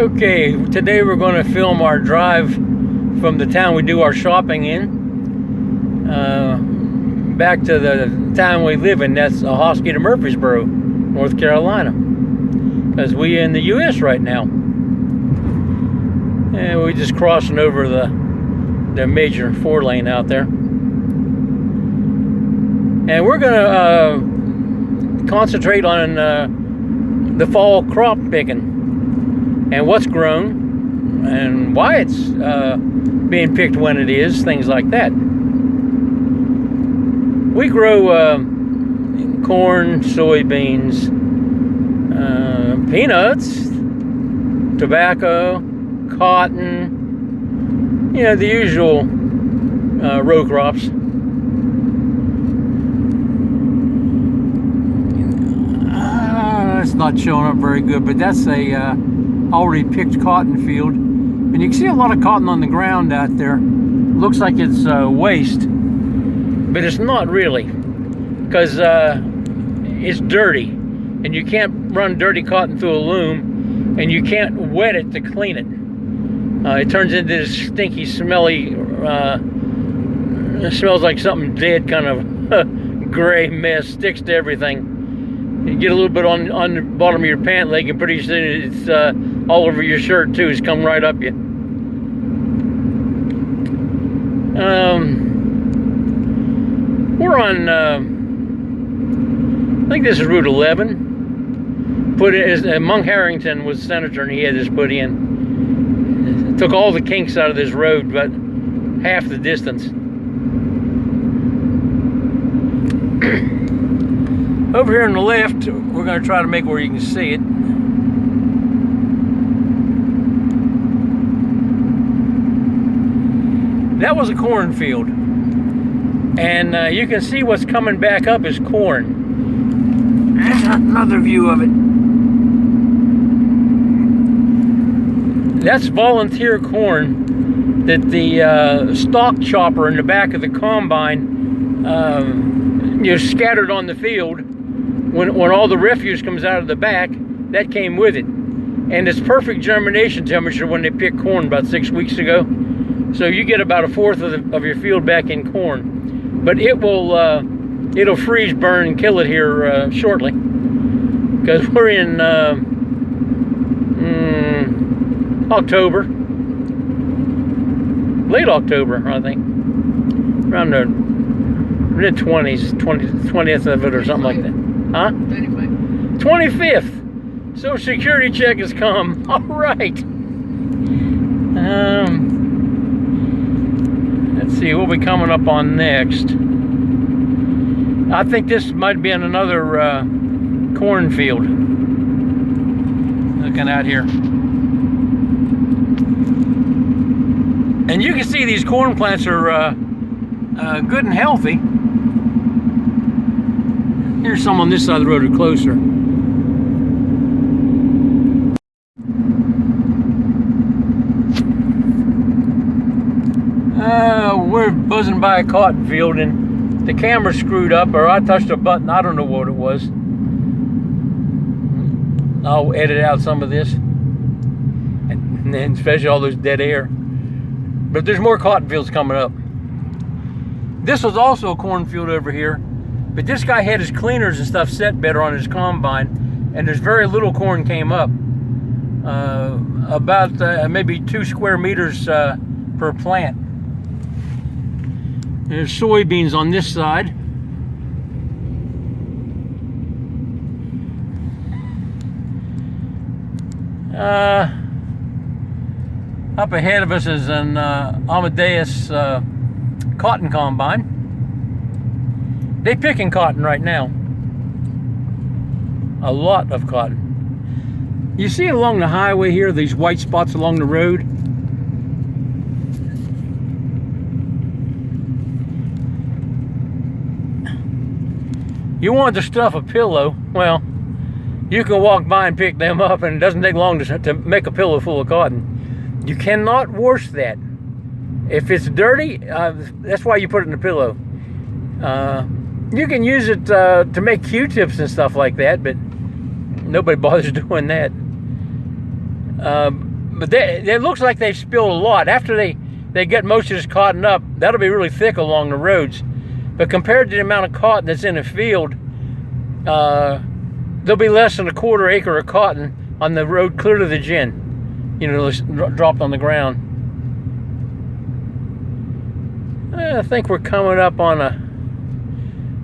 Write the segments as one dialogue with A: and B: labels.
A: Okay, today we're going to film our drive from the town we do our shopping in back to the town we live in. That's Ahoskie to Murfreesboro, North Carolina, because we're in the U.S. right now, and we're just crossing over the major 4-lane out there, and we're going to concentrate on the fall crop picking and what's grown and why it's being picked when it is, things like that. We grow corn, soybeans, peanuts, tobacco, cotton, you know, the usual row crops. It's not showing up very good, but that's a already picked cotton field, and you can see a lot of cotton on the ground out there. Looks like it's waste, but it's not really, because it's dirty, and you can't run dirty cotton through a loom, and you can't wet it to clean it. It turns into this stinky, smelly, it smells like something dead, kind of gray mess, sticks to everything. You get a little bit on the bottom of your pant leg, and pretty soon it's all over your shirt too. It's come right up you. We're on, I think this is Route 11. Put it as Monk Harrington was senator, and he had this put in. It took all the kinks out of this road, but half the distance. Over here on the left, we're going to try to make where you can see it. That was a cornfield, and you can see what's coming back up is corn. There's another view of it. That's volunteer corn that the stalk chopper in the back of the combine scattered on the field. When all the refuse comes out of the back, that came with it. And it's perfect germination temperature when they pick corn about 6 weeks ago. So you get about 1/4 of your field back in corn. But it will, it'll freeze, burn, and kill it here shortly. Because we're in October. Late October, I think. Around the mid-20s, 20th of it or something like that. Huh? 25th. Social Security check has come. All right. Let's see what we're coming up on next. I think this might be in another cornfield. Looking out here. And you can see these corn plants are good and healthy. Here's some on this side of the road are closer. We're buzzing by a cotton field, and the camera screwed up, or I touched a button. I don't know what it was. I'll edit out some of this, and then especially all those dead air. But there's more cotton fields coming up. This was also a cornfield over here. But this guy had his cleaners and stuff set better on his combine, and there's very little corn came up. About maybe 2 square meters per plant. There's soybeans on this side. Up ahead of us is an Amadeus cotton combine. They're picking cotton right now. A lot of cotton. You see along the highway here, these white spots along the road? You want to stuff a pillow? Well, you can walk by and pick them up, and it doesn't take long to make a pillow full of cotton. You cannot wash that. If it's dirty, that's why you put it in a pillow. You can use it to make Q-tips and stuff like that, but nobody bothers doing that. But it looks like they've spilled a lot. After they get most of this cotton up, that'll be really thick along the roads. But compared to the amount of cotton that's in the field, there'll be less than a 1/4 acre of cotton on the road clear to the gin. You know, dropped on the ground. I think we're coming up on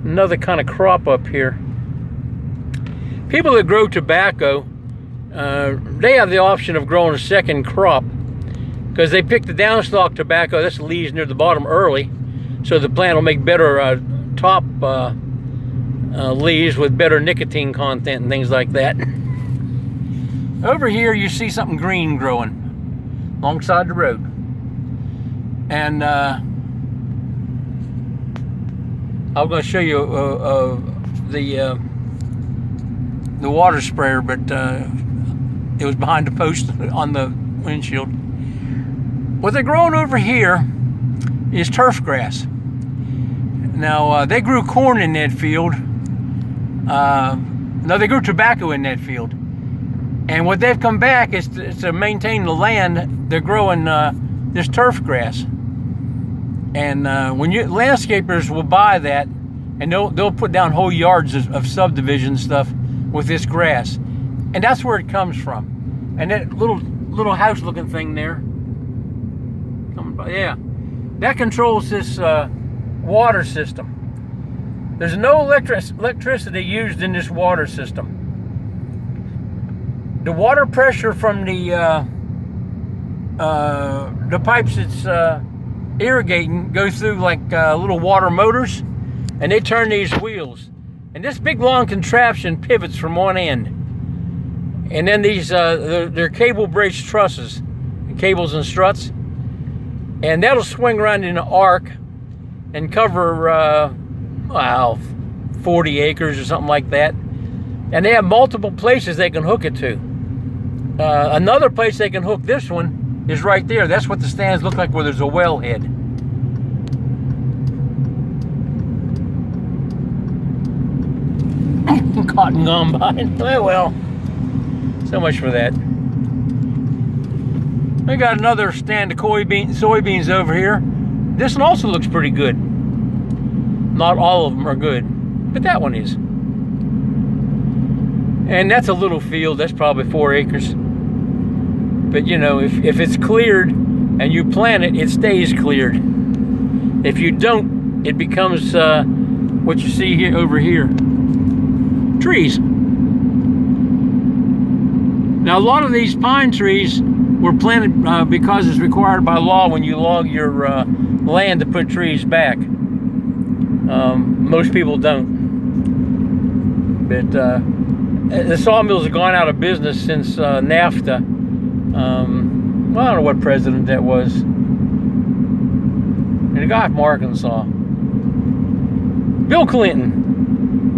A: another kind of crop up here. People that grow tobacco, they have the option of growing a second crop because they pick the downstalk tobacco, that's the leaves near the bottom, early, so the plant will make better top leaves with better nicotine content and things like that. Over here you see something green growing alongside the road, and I'm going to show you the water sprayer, but it was behind the post on the windshield. What they're growing over here is turf grass. Now they grew corn in that field. No, they grew tobacco in that field. And what they've come back is to maintain the land. They're growing this turf grass. And when landscapers will buy that, and they'll put down whole yards of subdivision stuff with this grass, and that's where it comes from. And that little house looking thing there, yeah, that controls this water system. There's no electricity used in this water system. The water pressure from the pipes it's irrigating goes through like little water motors, and they turn these wheels. And this big long contraption pivots from one end. And then these, they're cable braced trusses, cables and struts. And that'll swing around in an arc and cover, 40 acres or something like that. And they have multiple places they can hook it to. Another place they can hook this one is right there. That's what the stands look like where there's a wellhead. Cotton combine. Well, so much for that. We got another stand of soybeans over here. This one also looks pretty good. Not all of them are good, but that one is. And that's a little field. That's probably 4 acres. But you know, if it's cleared and you plant it, it stays cleared. If you don't, it becomes what you see here over here. Trees. Now a lot of these pine trees were planted because it's required by law when you log your land to put trees back. Most people don't. But the sawmills have gone out of business since NAFTA. Well, I don't know what president that was. And a guy from Arkansas. Bill Clinton.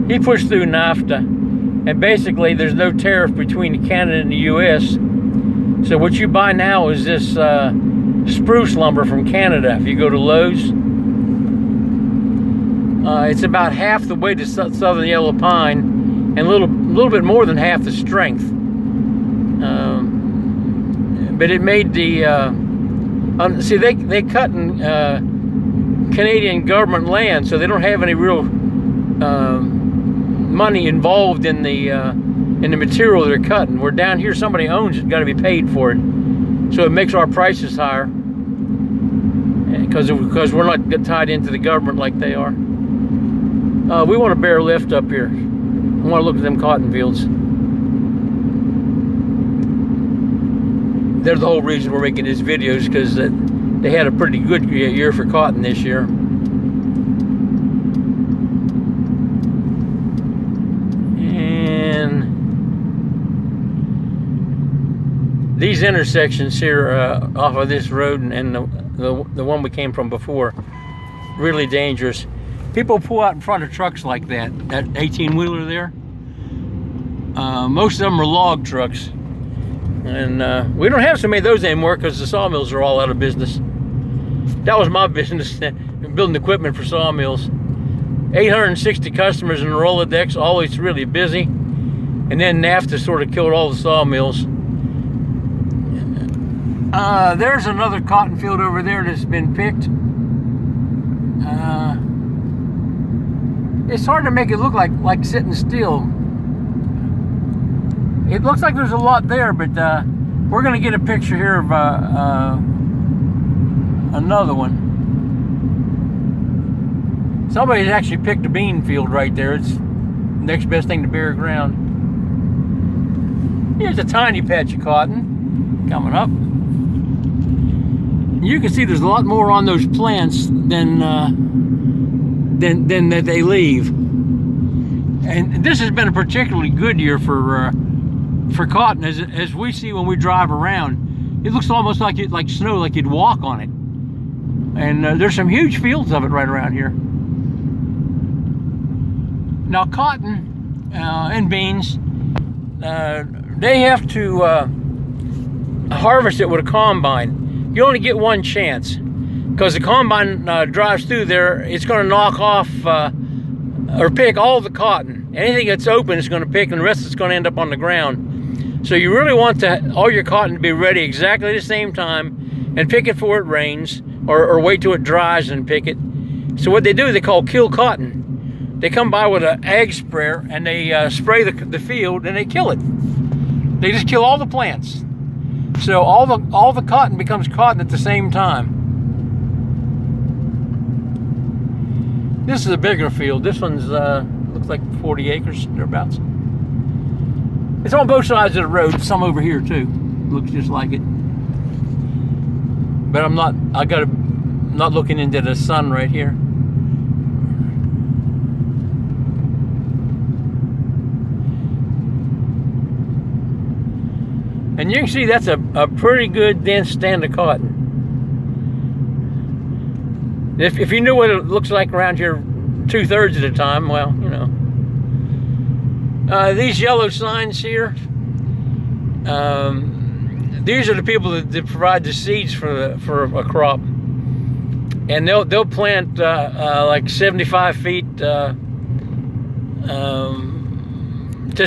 A: He pushed through NAFTA. And basically there's no tariff between Canada and the US. So what you buy now is this spruce lumber from Canada. If you go to Lowe's, it's about half the weight of southern yellow pine and a little bit more than half the strength. But it made the see, they cut in Canadian government land, so they don't have any real money involved in the material they're cutting. We're down here, somebody owns it, got to be paid for it, so it makes our prices higher because we're not tied into the government like they are. We want a bare lift up here. I want to look at them cotton fields. They're the whole reason we're making these videos, because they had a pretty good year for cotton this year. And these intersections here off of this road and the one we came from before, really dangerous. People pull out in front of trucks like that 18-wheeler there. Most of them are log trucks. And we don't have so many of those anymore because the sawmills are all out of business. That was my business, building equipment for sawmills. 860 customers in the Rolodex, always really busy. And then NAFTA sort of killed all the sawmills. There's another cotton field over there that's been picked. It's hard to make it look like sitting still. It looks like there's a lot there, but we're going to get a picture here of another one. Somebody's actually picked a bean field right there. It's the next best thing to bare ground. Here's a tiny patch of cotton coming up. You can see there's a lot more on those plants than that they leave. And this has been a particularly good year for cotton, as we see when we drive around. It looks almost like snow, like you'd walk on it. And there's some huge fields of it right around here. Now cotton and beans, they have to harvest it with a combine. You only get one chance, because the combine drives through there. It's going to knock off or pick all the cotton. Anything that's open is going to pick, and the rest is going to end up on the ground. So you really want all your cotton to be ready exactly the same time, and pick it before it rains, or wait till it dries and pick it. So what they do, they call kill cotton. They come by with an ag sprayer and they spray the field and they kill it. They just kill all the plants. So all the cotton becomes cotton at the same time. This is a bigger field. This one's looks like 40 acres thereabouts. It's on both sides of the road. Some over here too. Looks just like it. But I'm not looking into the sun right here. And you can see that's a pretty good dense stand of cotton. If you knew what it looks like around here 2/3 of the time, well, you know. These yellow signs here, these are the people that provide the seeds for a crop. And they'll plant like 75 feet to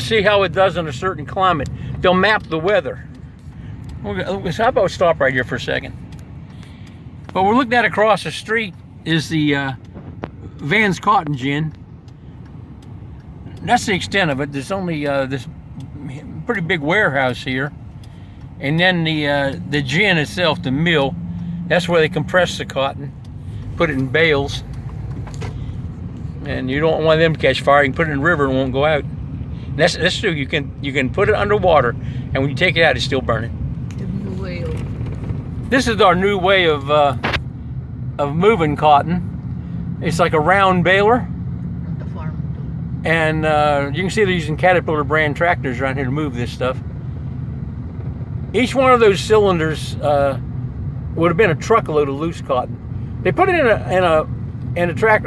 A: see how it does in a certain climate. They'll map the weather. So how about we stop right here for a second? What we're looking at across the street is the Vans Cotton Gin. That's the extent of it. There's only this pretty big warehouse here. And then the gin itself, the mill, that's where they compress the cotton, put it in bales. And you don't want them to catch fire. You can put it in the river and it won't go out. That's true. You can put it underwater, and when you take it out, it's still burning. This is our new way of moving cotton. It's like a round baler, and you can see they're using Caterpillar brand tractors around here to move this stuff. Each one of those cylinders would have been a truckload of loose cotton. They put it in a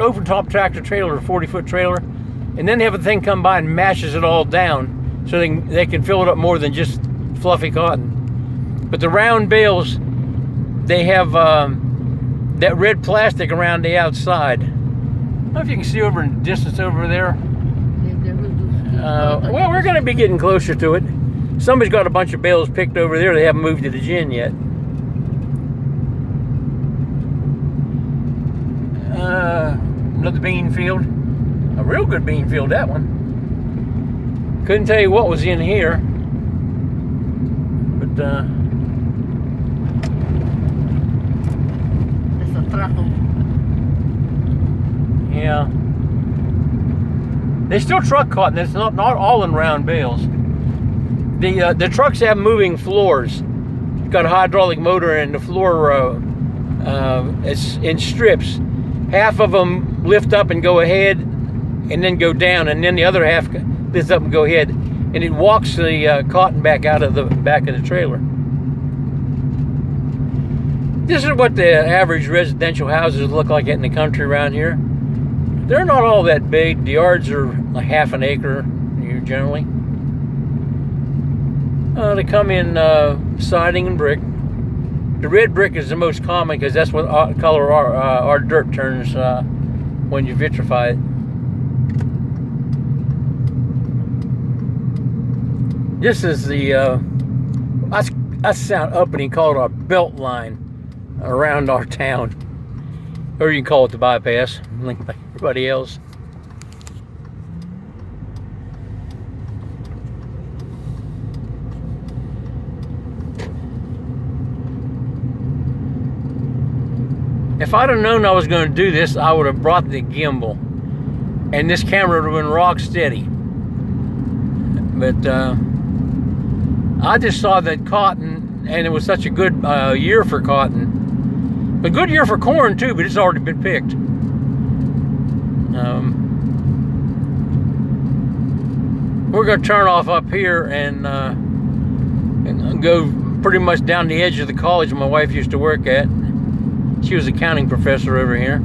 A: open top tractor trailer, a 40-foot trailer. And then they have a thing come by and mashes it all down so they can fill it up more than just fluffy cotton. But the round bales, they have that red plastic around the outside. I don't know if you can see over in the distance over there. Well, we're going to be getting closer to it. Somebody's got a bunch of bales picked over there. They haven't moved to the gin yet. Another bean field. A real good bean field, that one. Couldn't tell you what was in here. But,
B: It's a truckle.
A: Yeah. They still truck cotton. It's not all in round bales. The trucks have moving floors. It's got a hydraulic motor, and the floor it's in strips. Half of them lift up and go ahead, and then go down, and then the other half lifts up and go ahead, and it walks the cotton back out of the back of the trailer. This is what the average residential houses look like in the country around here. They're not all that big. The yards are like half an acre generally. They come in siding and brick. The red brick is the most common because that's what color our dirt turns when you vitrify it. This is the, That's sound uppity, called a belt line around our town. Or you can call it the bypass, like everybody else. If I'd have known I was going to do this, I would have brought the gimbal. And this camera would have been rock steady. But I just saw that cotton, and it was such a good year for cotton. A good year for corn too, but it's already been picked. We're going to turn off up here and go pretty much down the edge of the college my wife used to work at. She was a accounting professor over here.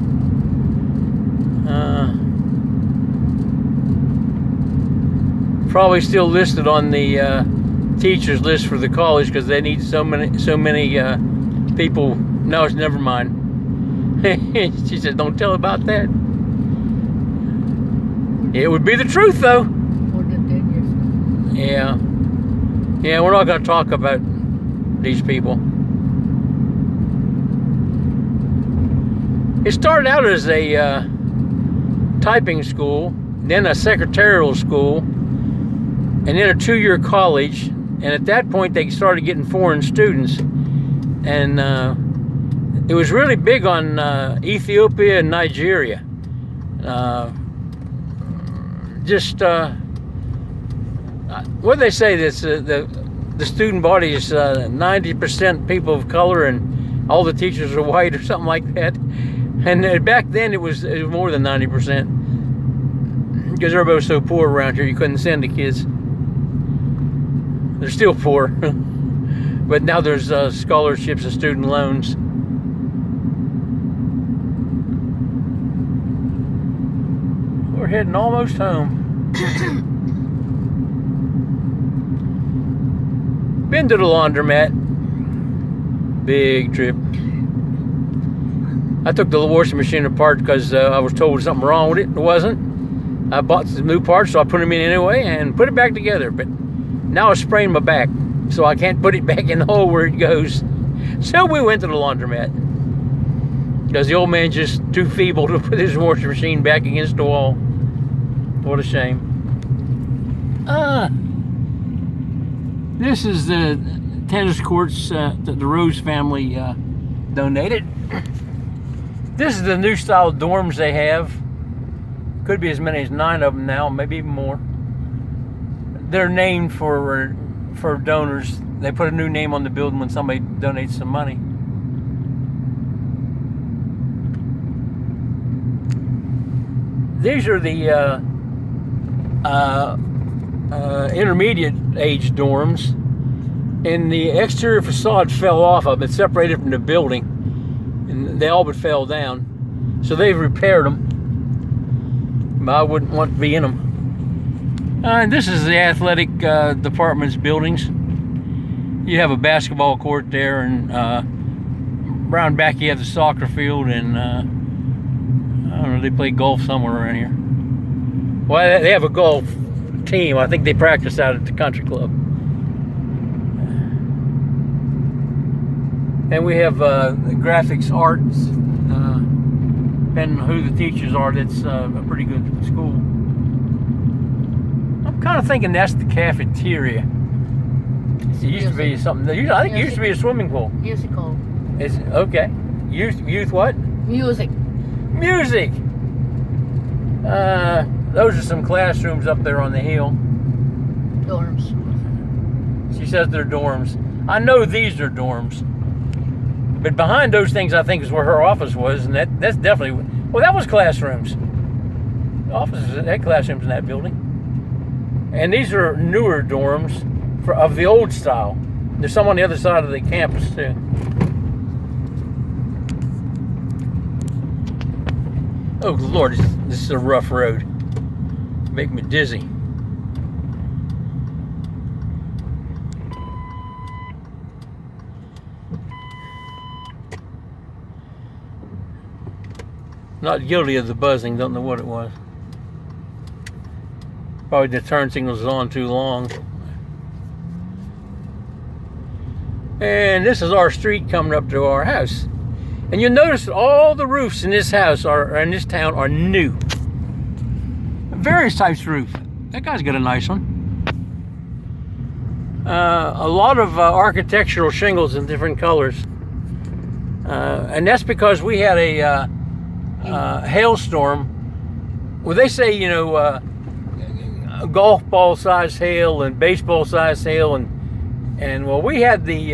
A: Probably still listed on the teachers list for the college because they need so many people. No, it's never mind. She said, "Don't tell about that." It would be the truth, though. Yeah, we're not going to talk about these people. It started out as a typing school, then a secretarial school, and then a 2-year college. And at that point, they started getting foreign students. And it was really big on Ethiopia and Nigeria. What do they say? This the student body is 90% people of color, and all the teachers are white, or something like that. And back then, it was more than 90%, because everybody was so poor around here, you couldn't send the kids. They're still poor, but now there's scholarships and student loans. We're heading almost home. Been to the laundromat. Big trip. I took the washing machine apart because I was told there was something wrong with it. It wasn't. I bought some new parts, so I put them in anyway and put it back together. But now I sprained my back, so I can't put it back in the hole where it goes. So we went to the laundromat because the old man's just too feeble to put his washing machine back against the wall. What a shame. This is the tennis courts that the Rose family donated. This is the new style dorms they have. Could be as many as 9 of them now, maybe even more. They're named for donors. They put a new name on the building when somebody donates some money. These are the intermediate age dorms, and the exterior facade fell off of it, separated from the building, and they all but fell down. So they've repaired them, but I wouldn't want to be in them. And this is the athletic department's buildings. You have a basketball court there, and around back you have the soccer field, and I don't know, they play golf somewhere around here. Well, they have a golf team. I think they practice out at the country club. And we have graphics arts. Depending on who the teachers are, that's a pretty good school. I'm kind of thinking that's the cafeteria. It used to be something. I think it used to be a swimming pool.
B: Musical.
A: It's okay. Youth what?
B: Music.
A: Music. Those are some classrooms up there on the hill.
B: Dorms.
A: She says they're dorms. I know these are dorms. But behind those things, I think, is where her office was, and that's definitely, well, that was classrooms. The offices had classrooms in that building. And these are newer dorms of the old style. There's some on the other side of the campus too. Oh Lord, this is a rough road. Make me dizzy. Not guilty of the buzzing, don't know what it was. Probably the turn signal was on too long. And this is our street coming up to our house. And you'll notice all the roofs in this house in this town are new. Various types of roof. That guy's got a nice one. A lot of architectural shingles in different colors. And that's because we had a hailstorm. Well, they say, you know, golf ball size hail and baseball size hail, and well, we had the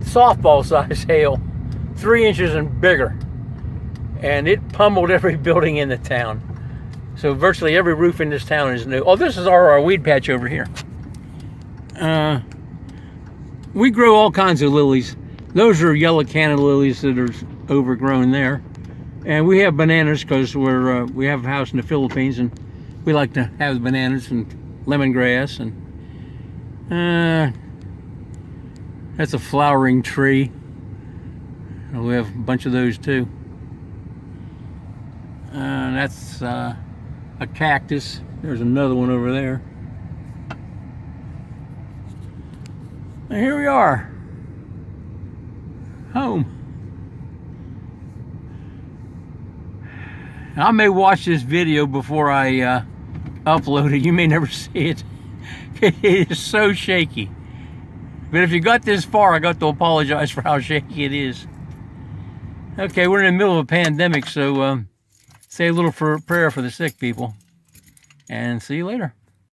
A: softball size hail, 3 inches and bigger, and it pummeled every building in the town. So virtually every roof in this town is new. Oh, this is our weed patch over here. We grow all kinds of lilies. Those are yellow canna lilies that are overgrown there. And we have bananas because we have a house in the Philippines, and we like to have bananas and lemongrass. And that's a flowering tree. We have a bunch of those too. That's a cactus. There's another one over there. And here we are, home. I may watch this video before I upload it. You may never see it. It is so shaky. But if you got this far, I got to apologize for how shaky it is. Okay, we're in the middle of a pandemic, so say a little prayer for the sick people. And see you later.